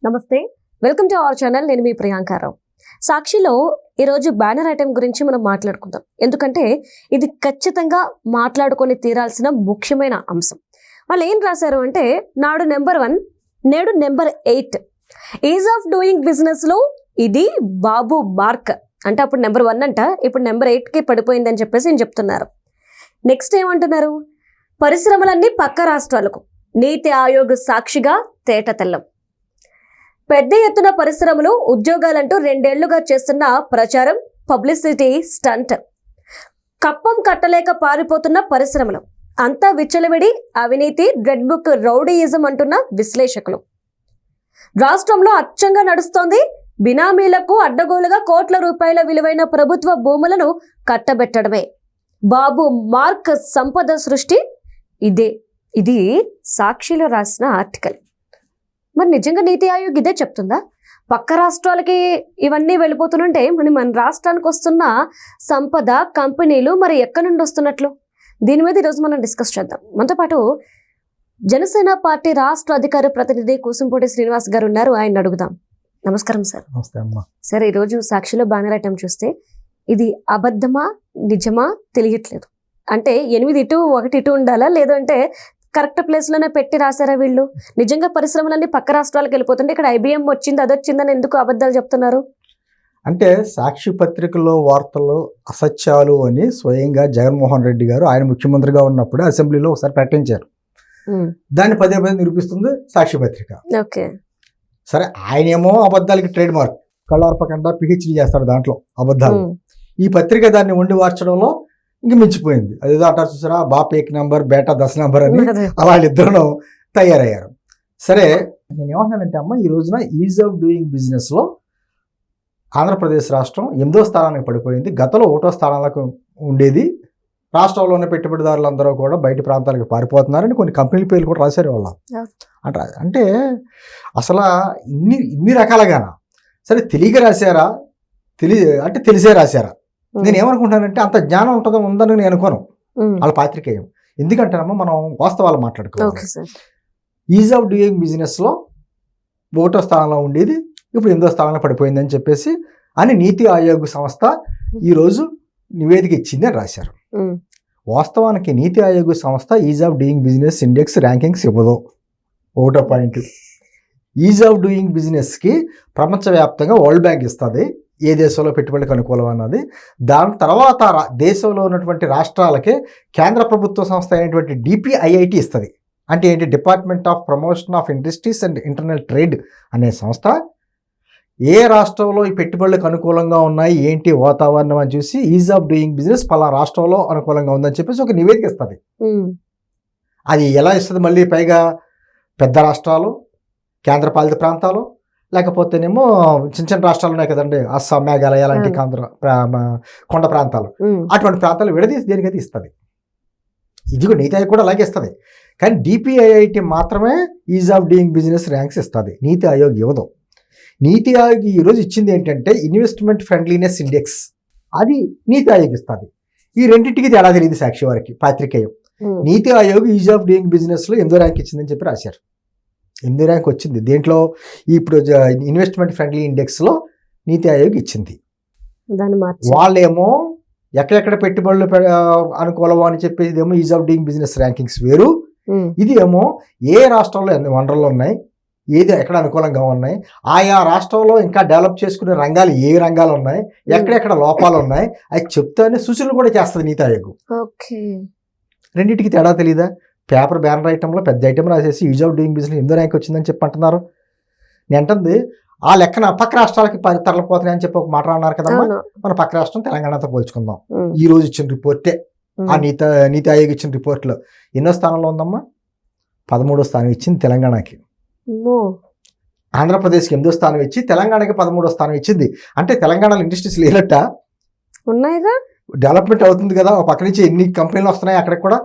నమస్తే, welcome to our channel. నేను మీ ప్రియాంకారావు. సాక్షిలో ఈరోజు బ్యానర్ ఐటెం గురించి మనం మాట్లాడుకుందాం. ఎందుకంటే ఇది ఖచ్చితంగా మాట్లాడుకొని తీరాల్సిన ముఖ్యమైన అంశం. వాళ్ళు ఏం రాశారు అంటే, నాడు నెంబర్ 1, నేడు number 8. Is of doing business లో ఇది బాబు మార్క్ అంటే, అప్పుడు నెంబర్ 1 అంట, ఇప్పుడు నెంబర్ 8కి పడిపోయిందని చెప్పేసి నేను చెప్తున్నారు. నెక్స్ట్ ఏమంటున్నారు, పరిశ్రమలన్నీ పక్క రాష్ట్రాలకు, నీతి ఆయోగ్ సాక్షిగా తేటతెల్లం. పెద్ద ఎత్తున పరిశ్రమలు, ఉద్యోగాలంటూ 2 ఏళ్లుగా చేస్తున్న ప్రచారం పబ్లిసిటీ స్టంట్. కప్పం కట్టలేక పారిపోతున్న పరిశ్రమలు, అంతా విచ్చలవిడి అవినీతి, రెడ్ బుక్ రౌడీయిజం అంటున్న విశ్లేషకులు. రాష్ట్రంలో అచ్చంగా నడుస్తోంది బినామీలకు అడ్డగోలుగా కోట్ల రూపాయల విలువైన ప్రభుత్వ భూములను కట్టబెట్టడమే బాబు మార్క్ సంపద సృష్టి. ఇది సాక్షిలో రాసిన ఆర్టికల్. మరి నిజంగా నీతి ఆయోగ్ ఇదే చెప్తుందా? పక్క రాష్ట్రాలకి ఇవన్నీ వెళ్ళిపోతుంటే మన రాష్ట్రానికి వస్తున్న సంపద, కంపెనీలు మరి ఎక్కడి నుండి వస్తున్నట్లు? దీని మీద ఈరోజు మనం డిస్కస్ చేద్దాం. మనతో పాటు జనసేన పార్టీ రాష్ట్ర అధికార ప్రతినిధి కూసుంపూడి శ్రీనివాస్ గారు ఉన్నారు. ఆయన అడుగుదాం. నమస్కారం సార్. నమస్తే అమ్మా. సార్, ఈరోజు సాక్షిలో బ్యానర్ ఐటమ్ చూస్తే ఇది అబద్ధమా నిజమా తెలియట్లేదు. అంటే 8 ఇటు 1 ఇటు ఉండాలా, లేదంటే కరెక్ట్ ప్లేస్ లోనే పెట్టి రాశారా వీళ్ళు? నిజంగా పరిశ్రమలన్నీ పక్క రాష్ట్రాలకు వెళ్ళిపోతుంటే ఇక్కడ IBM వచ్చింది, అదొచ్చిందని ఎందుకు అబద్ధాలు చెప్తున్నారు? అంటే సాక్షి పత్రికలో వార్తలు అసత్యాలు అని స్వయంగా జగన్మోహన్ రెడ్డి గారు ఆయన ముఖ్యమంత్రిగా ఉన్నప్పుడు అసెంబ్లీలో ఒకసారి ప్రకటించారు. దాన్ని పదే నిరూపిస్తుంది సాక్షి పత్రిక. ఓకే, సరే, ఆయనేమో అబద్ధాలకి ట్రేడ్ మార్క్, కళ్ళార్పకుండా PhD చేస్తాడు దాంట్లో అబద్ధాలు. ఈ పత్రిక దాన్ని వండి వార్చడంలో ఇంక మించిపోయింది. అదేదో అంటారు చూసారా, బాప్ 1 నంబర్ బేటా 10 నంబర్ అని, వాళ్ళిద్దరూ తయారయ్యారు. సరే, నేను ఏమంటానంటే అమ్మ, ఈ రోజున ఈజ్ ఆఫ్ డూయింగ్ బిజినెస్ లో ఆంధ్రప్రదేశ్ రాష్ట్రం 8వ స్థానానికి పడిపోయింది. గతంలో 1వ స్థానాలకు ఉండేది. రాష్ట్రంలో ఉన్న పెట్టుబడిదారులందరూ కూడా బయట ప్రాంతాలకు పారిపోతున్నారని కొన్ని కంపెనీల పేర్లు కూడా రాశారు వాళ్ళు. అంటే అసలు ఇన్ని రకాలుగానా? సరే, తెలియక రాశారా, తెలిసే రాశారా? నేను ఏమనుకుంటానంటే, అంత జ్ఞానం ఉందని నేను అనుకోను వాళ్ళ పాత్రికేయం. ఎందుకంటేనమ్మా, మనం వాస్తవాలు మాట్లాడుకోవాలి. ఈజ్ ఆఫ్ డూయింగ్ బిజినెస్ లో 1వ స్థానంలో ఉండేది ఇప్పుడు 8వ స్థానంలో పడిపోయిందని చెప్పేసి అని నీతి ఆయోగ్ సంస్థ ఈరోజు నివేదిక ఇచ్చింది అని రాశారు. వాస్తవానికి నీతి ఆయోగ్ సంస్థ is of doing business index rankings ఇవ్వదు. 1వ పాయింట్, ఈజ్ ఆఫ్ డూయింగ్ బిజినెస్కి ప్రపంచవ్యాప్తంగా వరల్డ్ బ్యాంక్ ఇస్తుంది ఏ దేశంలో పెట్టుబడికి అనుకూలం అన్నది. దాని తర్వాత దేశంలో ఉన్నటువంటి రాష్ట్రాలకే కేంద్ర ప్రభుత్వ సంస్థ అయినటువంటి DPIIT ఇస్తుంది. అంటే ఏంటి? Department of promotion of industries and internal trade అనే సంస్థ ఏ రాష్ట్రంలో ఈ పెట్టుబడులకు అనుకూలంగా ఉన్నాయి, ఏంటి వాతావరణం అని చూసి ఈజ్ ఆఫ్ డూయింగ్ బిజినెస్ పలా రాష్ట్రంలో అనుకూలంగా ఉందని చెప్పేసి ఒక నివేదిక ఇస్తుంది. అది ఎలా ఇస్తుంది? మళ్ళీ పైగా పెద్ద రాష్ట్రాలు, కేంద్రపాలిత ప్రాంతాలు, లేకపోతేనేమో చిన్న రాష్ట్రాలు ఉన్నాయి కదండి, అస్సాం, మేఘాలయ లాంటి కొండ ప్రాంతాలు, అటువంటి ప్రాంతాలు విడదీసి దేనికైతే ఇస్తుంది. ఇది కూడా నీతి ఆయోగ్ కూడా అలాగే ఇస్తుంది. కానీ DPIIT మాత్రమే is of doing business ranks ఇస్తుంది, నీతి ఆయోగ్ ఇవ్వదు. నీతి ఆయోగ్ ఈరోజు ఇచ్చింది ఏంటంటే ఇన్వెస్ట్మెంట్ ఫ్రెండ్లీనెస్ ఇండెక్స్, అది నీతి ఆయోగ్ ఇస్తుంది. ఈ రెండింటికి తేడా తెలియదు సాక్షి వారికి పాత్రికేయం. నీతి Aayog is of doing business లో 8వ ర్యాంక్ ఇచ్చిందని చెప్పి రాశారు. 8వ ర్యాంక్ వచ్చింది దేంట్లో? ఇప్పుడు ఇన్వెస్ట్మెంట్ ఫ్రెండ్లీ ఇండెక్స్ లో నీతి ఆయోగ్ ఇచ్చింది. వాళ్ళేమో ఎక్కడెక్కడ పెట్టుబడులు అనుకూలం అని చెప్పేసి ఏమో is of doing business rankings వేరు. ఇది ఏమో ఏ రాష్ట్రంలో ఎన్ని వనరులు ఉన్నాయి, ఏది ఎక్కడ అనుకూలంగా ఉన్నాయి, ఆయా రాష్ట్రంలో ఇంకా డెవలప్ చేసుకునే రంగాలు ఏ రంగాలు ఉన్నాయి, ఎక్కడెక్కడ లోపాలు ఉన్నాయి అది చెప్తానే సూచనలు కూడా చేస్తుంది నీతి ఆయోగ్. రెండింటికి తేడా తెలీదా? పేపర్ బ్యానర్ ఐటెంలో పెద్ద ఐటెం రాసేసి ఈజ్ ఆఫ్ డూయింగ్ బిజినెస్ 8వ ర్యాంక్ వచ్చిందని చెప్పి అంటున్నారు. నేను అంటుంది ఆ లెక్కన పక్క రాష్ట్రాలకి తరలిపోతున్నాయని చెప్పి ఒక మాట అన్నారు కదమ్మా. మన పక్క రాష్ట్రం తెలంగాణతో పోల్చుకుందాం. ఈ రోజు ఇచ్చిన రిపోర్టే, ఆ నీతి ఆయోగ్ ఇచ్చిన రిపోర్ట్లో ఎన్నో స్థానంలో ఉందమ్మా? 13వ స్థానం ఇచ్చింది తెలంగాణకి. ఆంధ్రప్రదేశ్కి 8వ స్థానం ఇచ్చి తెలంగాణకి 13వ స్థానం ఇచ్చింది. అంటే తెలంగాణలో ఇండస్ట్రీస్ లేనట్ట ఉన్నాయిగా, డెవలప్మెంట్ అవుతుంది కదా. ఒక పక్క నుంచి ఎన్ని కంపెనీలు వస్తున్నాయి అక్కడ కూడా.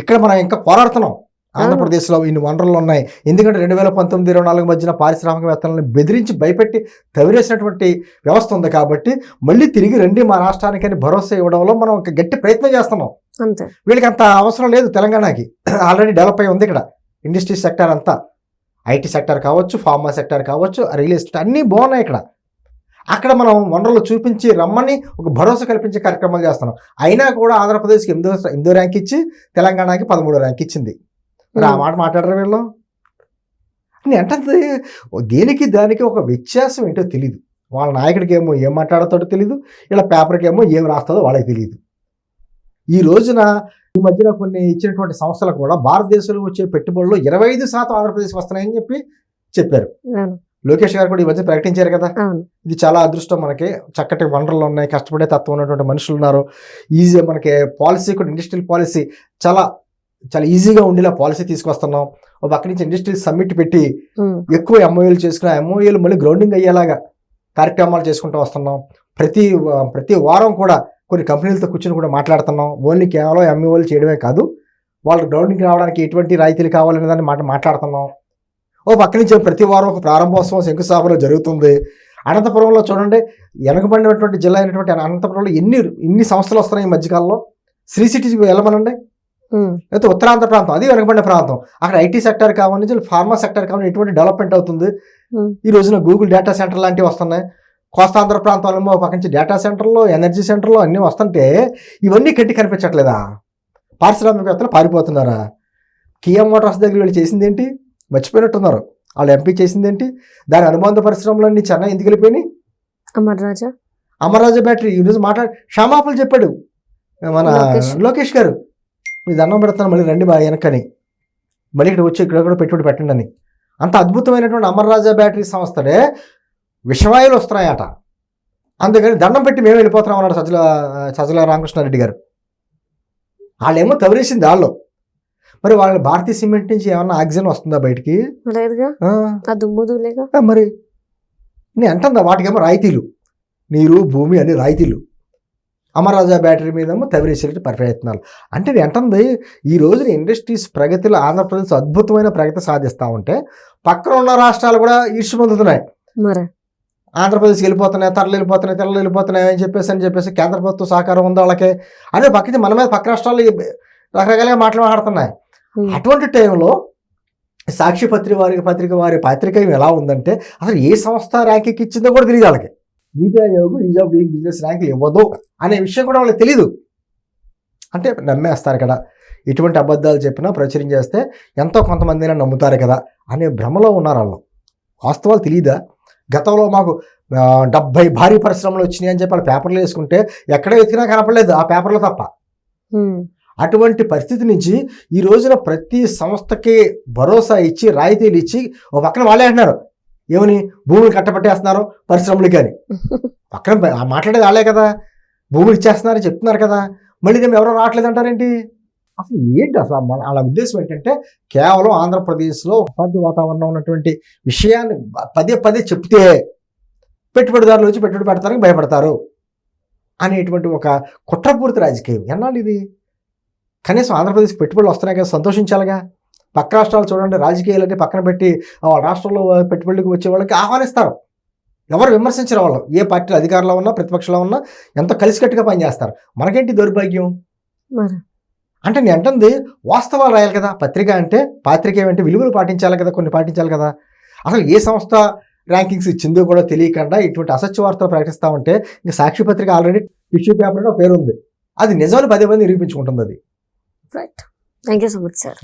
ఇక్కడ మనం ఇంకా పోరాడుతున్నాం. ఆంధ్రప్రదేశ్లో ఇన్ని వనరులు ఉన్నాయి. ఎందుకంటే 2019-24 మధ్యన పారిశ్రామికవేత్తలను బెదిరించి భయపెట్టి తవిరేసినటువంటి వ్యవస్థ ఉంది. కాబట్టి మళ్ళీ తిరిగి రండి మా రాష్ట్రానికి అని భరోసా ఇవ్వడంలో మనం ఒక గట్టి ప్రయత్నం చేస్తున్నాం. వీళ్ళకి అంత అవసరం లేదు. తెలంగాణకి ఆల్రెడీ డెవలప్ అయి ఉంది ఇక్కడ ఇండస్ట్రీ సెక్టర్ అంతా. ఐటీ సెక్టర్ కావచ్చు, ఫార్మా సెక్టర్ కావచ్చు, రియల్ ఎస్టేట్ అన్నీ బాగున్నాయి ఇక్కడ. అక్కడ మనం వనరులు చూపించి రమ్మని ఒక భరోసా కల్పించే కార్యక్రమాలు చేస్తున్నాం. అయినా కూడా ఆంధ్రప్రదేశ్కి 8వ ర్యాంక్ ఇచ్చి తెలంగాణకి 13వ ర్యాంక్ ఇచ్చింది. మరి ఆ మాట మాట్లాడరు వీళ్ళు. అంటే దేనికి దానికి ఒక వ్యత్యాసం ఏంటో తెలియదు. వాళ్ళ నాయకుడికి ఏమో ఏం మాట్లాడతాడో తెలియదు, ఇలా పేపర్కి ఏమో ఏం రాస్తుందో వాళ్ళకి తెలియదు. ఈ రోజున ఈ మధ్యన కొన్ని ఇచ్చినటువంటి సంస్థలు కూడా భారతదేశంలో వచ్చే పెట్టుబడుల్లో 25% ఆంధ్రప్రదేశ్ వస్తున్నాయని చెప్పారు. లోకేష్ గారు కూడా ఈ మధ్య ప్రకటించారు కదా. ఇది చాలా అదృష్టం, మనకి చక్కటి వనరులు ఉన్నాయి, కష్టపడే తత్వం ఉన్నటువంటి మనుషులు ఉన్నారు. ఈజీగా మనకి పాలసీ కూడా ఇండస్ట్రియల్ పాలసీ చాలా చాలా ఈజీగా ఉండేలా పాలసీ తీసుకొస్తున్నాం. ఒక పక్క నుంచి ఇండస్ట్రియల్ సమ్మిట్ పెట్టి ఎక్కువ ఎంఓఏలు చేసుకుని ఎంఓఏలు మళ్ళీ గ్రౌండింగ్ అయ్యేలాగా కార్యక్రమాలు చేసుకుంటూ వస్తున్నాం. ప్రతి వారం కూడా కొన్ని కంపెనీలతో కూర్చొని కూడా మాట్లాడుతున్నాం. ఓన్లీ కేవలం ఎంఓఏలు చేయడమే కాదు, వాళ్ళు గ్రౌండింగ్ రావడానికి ఎటువంటి రాయితీలు కావాలనే దాన్ని మాట్లాడుతున్నాం. ఓ పక్క నుంచి ప్రతి వారం ఒక ప్రారంభోత్సవం శంకుస్థాపన జరుగుతుంది. అనంతపురంలో చూడండి, వెనకబడినటువంటి జిల్లా అయినటువంటి అనంతపురంలో ఎన్ని సంస్థలు వస్తున్నాయి ఈ మధ్యకాలంలో. శ్రీ సిటీ వెళ్ళమనండి, లేకపోతే ఉత్తరాంధ్ర ప్రాంతం, అది వెనకబడిన ప్రాంతం. అక్కడ ఐటీ సెక్టర్ కావాలి, ఫార్మా సెక్టర్ కావాలి, ఎటువంటి డెవలప్మెంట్ అవుతుంది. ఈ రోజున గూగుల్ డేటా సెంటర్ లాంటివి వస్తున్నాయి. కోస్తాంధ్ర ప్రాంతంలో ఒక పక్క నుంచి డేటా సెంటర్లో, ఎనర్జీ సెంటర్లో అన్నీ వస్తుంటే ఇవన్నీ కట్టి కనిపించట్లేదా? పారిశ్రామికవేత్తలు పారిపోతున్నారా? కియా మోటార్స్ దగ్గర వీళ్ళు చేసింది ఏంటి? మర్చిపోయినట్టున్నారు. వాళ్ళు ఎంపీ చేసింది ఏంటి? దాని అనుబంధ పరిశ్రమలన్నీ చెన్నై ఎందుకు వెళ్ళిపోయినాయి? అమర్రాజా బ్యాటరీ ఈరోజు క్షమాపణలు చెప్పాడు మన లోకేష్ గారు. మీ దండం పెడతాను, మళ్ళీ రండి బాగా వెనకని, మళ్ళీ ఇక్కడ వచ్చి ఇక్కడ కూడా పెట్టుబడి పెట్టండి అని. అంత అద్భుతమైనటువంటి అమర్రాజా బ్యాటరీ సంస్థలే విషవాయువులు వస్తున్నాయట. అందుకని దండం పెట్టి మేము వెళ్ళిపోతున్నాం అన్నాడు సజ్జల రామకృష్ణారెడ్డి గారు. వాళ్ళేమో తవరేసింది వాళ్ళు. మరి వాళ్ళ భారతీయ సిమెంట్ నుంచి ఏమన్నా ఆక్సిజన్ వస్తుందా బయటికి? మరి నేను అంటుందా, వాటికేమో రాయితీలు, నీరు భూమి అన్ని రాయితీలు. అమర్రాజా బ్యాటరీ మీదేమో తవరేసేటి ప్రయత్నాలు. అంటే నేను అంటుంది, ఈ రోజున ఇండస్ట్రీస్ ప్రగతిలో ఆంధ్రప్రదేశ్ అద్భుతమైన ప్రగతి సాధిస్తూ ఉంటే పక్కన ఉన్న రాష్ట్రాలు కూడా ఈర్ష్య పొందుతున్నాయి. ఆంధ్రప్రదేశ్కి వెళ్ళిపోతున్నాయి, తెరలు వెళ్ళిపోతున్నాయి అని చెప్పేసి కేంద్ర ప్రభుత్వ సహకారం ఉంది వాళ్ళకి అదే పక్కన మన మీద పక్క రాష్ట్రాలు రకరకాలుగా మాట్లాడుతున్నాయి. అటువంటి టైంలో సాక్షి పత్రిక వారి పాత్రికేయం ఎలా ఉందంటే అసలు ఏ సంస్థ ర్యాంకింగ్ ఇచ్చిందో కూడా తెలియదు వాళ్ళకి. నీతి Aayog is of doing business ర్యాంకులు ఇవ్వదు అనే విషయం కూడా వాళ్ళకి తెలీదు. అంటే నమ్మేస్తారు కదా, ఎటువంటి అబద్ధాలు చెప్పినా ప్రచురం చేస్తే ఎంతో కొంతమంది నమ్ముతారు కదా అనే భ్రమలో ఉన్నారు వాళ్ళు. వాస్తవాలు తెలియదా? గతంలో మాకు 70 భారీ పరిశ్రమలు వచ్చినాయి అని చెప్పి వాళ్ళు పేపర్లు వేసుకుంటే ఎక్కడ వెతికినా కనపడలేదు ఆ పేపర్లో తప్ప. అటువంటి పరిస్థితి నుంచి ఈ రోజున ప్రతి సంస్థకి భరోసా ఇచ్చి రాయితీలు ఇచ్చి ఒక పక్కన వాళ్ళే అంటున్నారు ఏమని, భూములు కట్టబట్టేస్తున్నారు పరిశ్రమలకి అని. పక్కన మాట్లాడేది వాళ్ళే కదా, భూములు ఇచ్చేస్తున్నారని చెప్తున్నారు కదా, మళ్ళీ మేము ఎవరో రావట్లేదు అంటారేంటి? అసలు ఏంటి అసలు వాళ్ళ ఉద్దేశం ఏంటంటే కేవలం ఆంధ్రప్రదేశ్లో ఉపాధి వాతావరణం ఉన్నటువంటి విషయాన్ని పదే చెప్తే పెట్టుబడిదారులు వచ్చి పెట్టుబడి పెడతారని భయపడతారు అనేటువంటి ఒక కుట్రపూరిత రాజకీయం. ఎన్నాళ్ళు ఇది? కనీసం ఆంధ్రప్రదేశ్కి పెట్టుబడులు వస్తున్నాయి కదా, సంతోషించాలిగా. పక్క రాష్ట్రాలు చూడండి, రాజకీయాలన్నీ పక్కన పెట్టి రాష్ట్రంలో పెట్టుబడులకు వచ్చే వాళ్ళకి ఆహ్వానిస్తారు. ఎవరు విమర్శించరు వాళ్ళు, ఏ పార్టీలు అధికారంలో ఉన్నా ప్రతిపక్షంలో ఉన్నా ఎంతో కలిసికట్టుగా పనిచేస్తారు. మనకేంటి దౌర్భాగ్యం? అంటే నేను అంటుంది వాస్తవాలు రాయాలి కదా పత్రిక అంటే. పాత్రికేయం అంటే విలువలు పాటించాలి కదా, కొన్ని పాటించాలి కదా. అసలు ఏ సంస్థ ర్యాంకింగ్స్ ఇచ్చిందో కూడా తెలియకుండా ఇటువంటి అసత్య వార్తలు ప్రకటిస్తూ ఉంటే ఇంకా సాక్షి పత్రిక ఆల్రెడీ టిష్యూ పేపర్ పేరు ఉంది, అది నిజమని 10 మంది నిరూపించుకుంటుంది అది. Right, thank you so much sir.